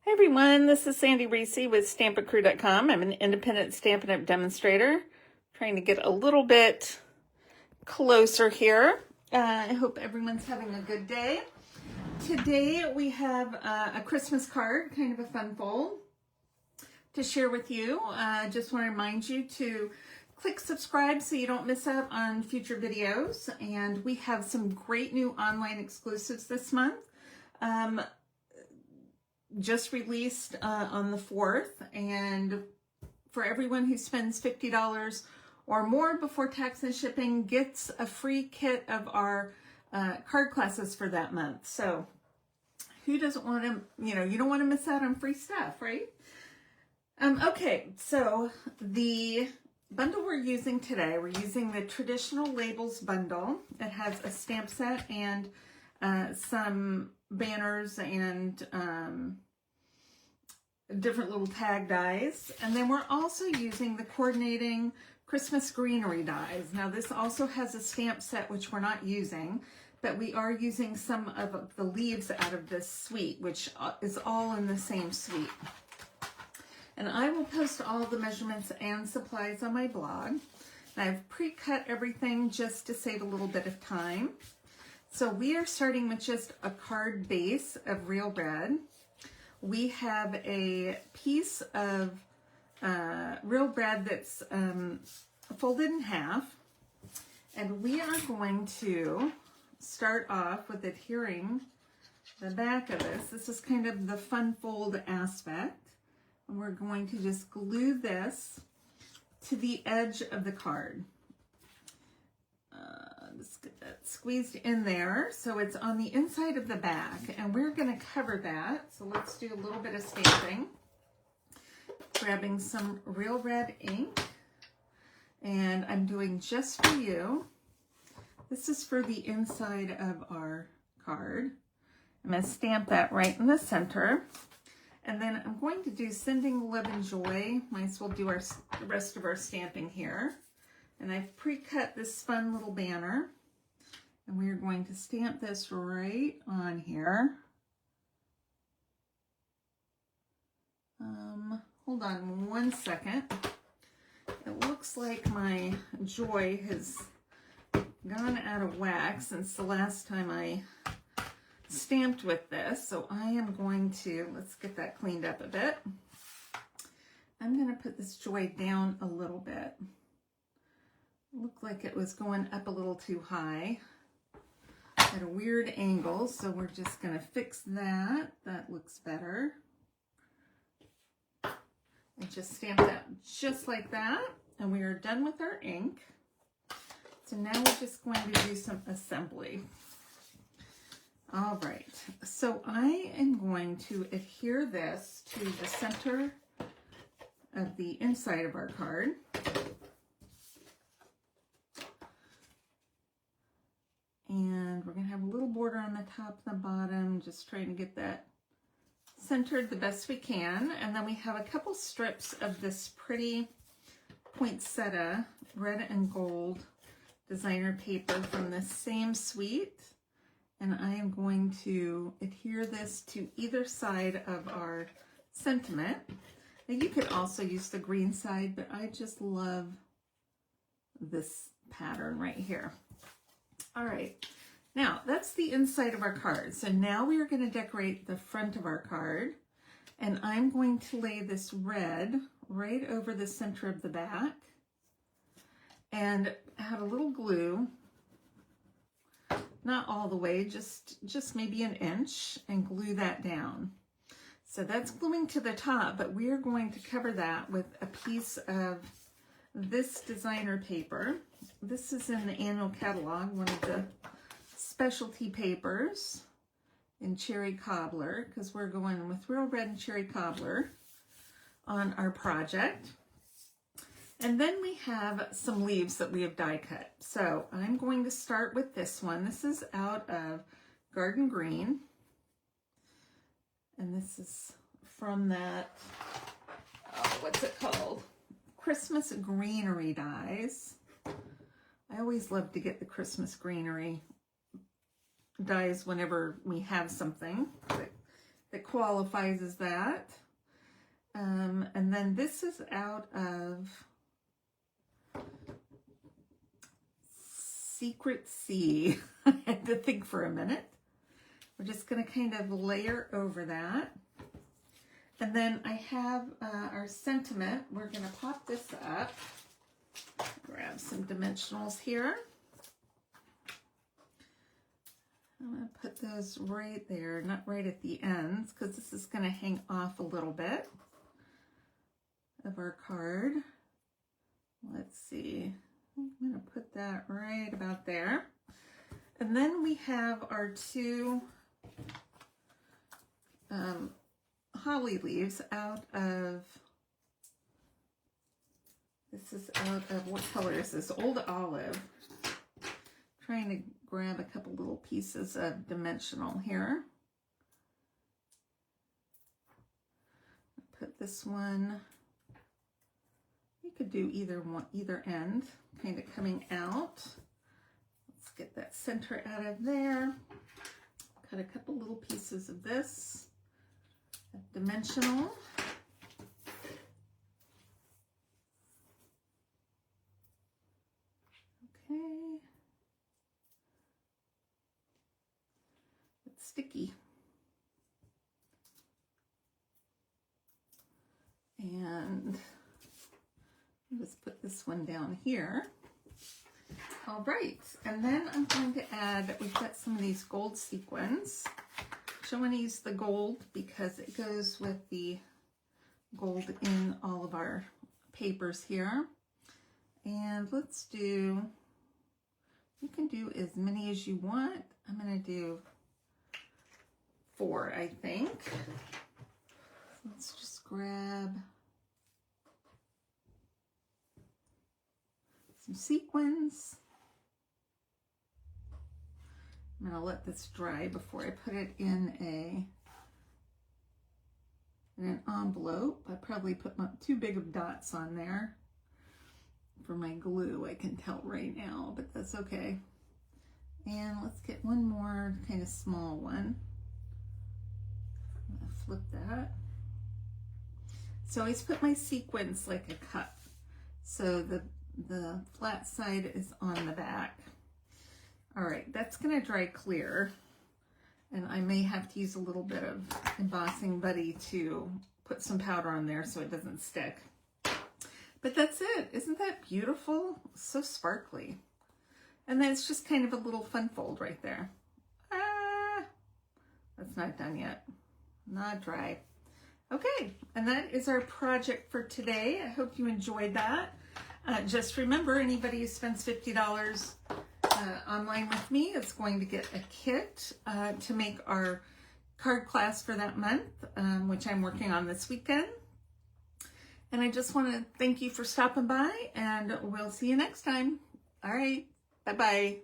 Hi everyone, this is Sandy Reese with StampinCrew.com. I'm an independent Stampin' Up! Demonstrator, trying to get a little bit closer here. I hope everyone's having a good day. Today we have a Christmas card, kind of a fun fold to share with you. Just want to remind you to click subscribe so you don't miss out on future videos. And we have some great new online exclusives this month. Just released on the 4th, and for everyone who spends $50 or more before tax and shipping gets a free kit of our card classes for that month. So who doesn't want to, you don't want to miss out on free stuff, right? Okay, so the bundle we're using today, we're using the traditional labels bundle. It has a stamp set and some banners and different little tag dies. And then we're also using the coordinating Christmas greenery dies. Now this also has a stamp set, which we're not using, but we are using some of the leaves out of this suite, which is all in the same suite. And I will post all the measurements and supplies on my blog. I've pre-cut everything just to save a little bit of time. So we are starting with just a card base of Real Red. We have a piece of Real Red that's folded in half. And we are going to start off with adhering the back of this. This is kind of the fun fold aspect. And we're going to just glue this to the edge of the card. Let's get that squeezed in there so it's on the inside of the back, and we're going to cover that. So let's do a little bit of stamping. Grabbing some Real Red ink, and I'm doing Just For You. This is for the inside of our card. I'm going to stamp that right in the center. And then I'm going to do Sending Love and Joy. Might as well do the rest of our stamping here. And I've pre-cut this fun little banner. And we are going to stamp this right on here. Hold on one second. It looks like my joy has gone out of whack since the last time I stamped with this. So I am going to, let's get that cleaned up a bit. I'm going to put this joy down a little bit. Looked like it was going up a little too high at a weird angle, so we're just going to fix that. That looks better. And just stamp that just like that, and we are done with our ink. So now we're just going to do some assembly. All right, so I am going to adhere this to the center of the inside of our card. And we're going to have a little border on the top and the bottom, just trying to get that centered the best we can. And then we have a couple strips of this pretty poinsettia red and gold designer paper from the same suite. And I am going to adhere this to either side of our sentiment. Now you could also use the green side, but I just love this pattern right here. All right, now that's the inside of our card. So now we are going to decorate the front of our card, and I'm going to lay this red right over the center of the back and add a little glue, not all the way, just maybe an inch, and glue that down. So that's gluing to the top, but we are going to cover that with a piece of this designer paper. This is in the annual catalog, one of the specialty papers in Cherry Cobbler, because we're going with Real Red and Cherry Cobbler on our project. And then we have some leaves that we have die cut. So I'm going to start with this one. This is out of Garden Green. And this is from that, what's it called? Christmas greenery dies. I always love to get the Christmas greenery dies whenever we have something that qualifies as that. And then this is out of Secret Sea. I had to think for a minute. We're just going to kind of layer over that. And then I have our sentiment. We're going to pop this up. Grab some dimensionals here. I'm going to put those right there, not right at the ends, because this is going to hang off a little bit of our card. Let's see. I'm going to put that right about there. And then we have our two holly leaves out of, this is out of, what color is this? Old Olive. Trying to grab a couple little pieces of dimensional here. Put this one, you could do either end, kind of coming out. Let's get that center out of there. Cut a couple little pieces of this, dimensional. Okay. It's sticky. And let's put this one down here. All right, and then I'm going to add, we've got some of these gold sequins. So I'm going to use the gold because it goes with the gold in all of our papers here. And let's do, you can do as many as you want. I'm going to do 4, I think. Let's just grab some sequins. I'm going to let this dry before I put it in an envelope. I probably put too big of dots on there for my glue, I can tell right now, but that's okay. And let's get one more kind of small one. I'm going to flip that. So I always put my sequins like a cup. So the flat side is on the back. All right, that's going to dry clear. And I may have to use a little bit of Embossing Buddy to put some powder on there so it doesn't stick. But that's it. Isn't that beautiful? So sparkly. And then it's just kind of a little fun fold right there. Ah, that's not done yet. Not dry. Okay, and that is our project for today. I hope you enjoyed that. Just remember, anybody who spends $50 online with me is going to get a kit to make our card class for that month, which I'm working on this weekend. And I just want to thank you for stopping by, and we'll see you next time. All right, bye-bye.